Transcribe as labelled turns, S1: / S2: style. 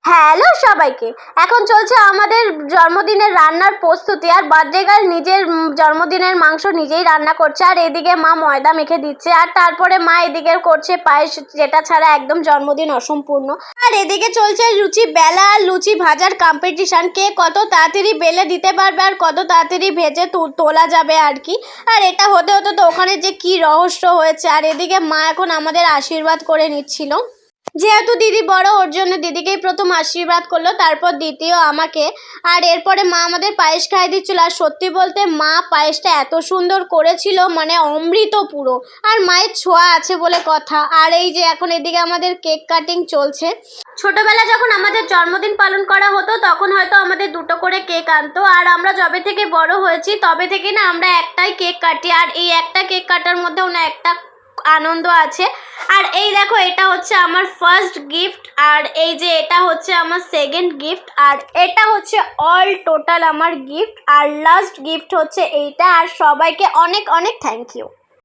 S1: Hello সবাইকে। এখন চলছে আমাদের জন্মদিনের রান্নার প্রস্তুতি। আর বার্থডে গার্ল নিজের জন্মদিনের মাংস নিজেই রান্না করছে, আর এদিকে মা ময়দা মেখে দিচ্ছে, আর তারপরে মা এদিকে করছে পায়েস, যেটা ছাড়া একদম জন্মদিন অসম্পূর্ণ। আর এদিকে চলছে লুচি বেলা আর লুচি ভাজার কম্পিটিশান, কে কত তাড়াতাড়ি বেলে দিতে পারবে আর কত তাড়াতাড়ি ভেজে তোলা যাবে আর কি। আর এটা হতে হতে তো ওখানে যে কি রহস্য হয়েছে। আর এদিকে মা এখন আমাদের আশীর্বাদ করে নিচ্ছিল, যেহেতু দিদি বড় ওর জন্য দিদিকেই প্রথম আশীর্বাদ করলো, তারপর দ্বিতীয় আমাকে। আর এরপরে মা আমাদের পায়েস খাইয়ে দিচ্ছিল। আর সত্যি বলতে মা পায়েসটা এত সুন্দর করেছিল, মানে অমৃত পুরো। আর মায়ের ছোঁয়া আছে বলে কথা। আর এই যে এখন এদিকে আমাদের কেক কাটিং চলছে। ছোটবেলা যখন আমাদের জন্মদিন পালন করা হতো তখন হয়তো আমাদের দুটো করে কেক আনতো, আর আমরা যবে থেকে বড় হয়েছি তবে থেকে না আমরা একটাই কেক কাটি। আর এই একটা কেক কাটার মধ্যেও না একটা আনন্দ আছে। আর এই দেখো, এটা হচ্ছে আমার ফার্স্ট গিফট, আর এই যে এটা হচ্ছে আমার সেকেন্ড গিফট, আর এটা হচ্ছে অল টোটাল আমার গিফট, আর লাস্ট গিফট হচ্ছে এইটা। আর সবাইকে অনেক অনেক থ্যাংক ইউ।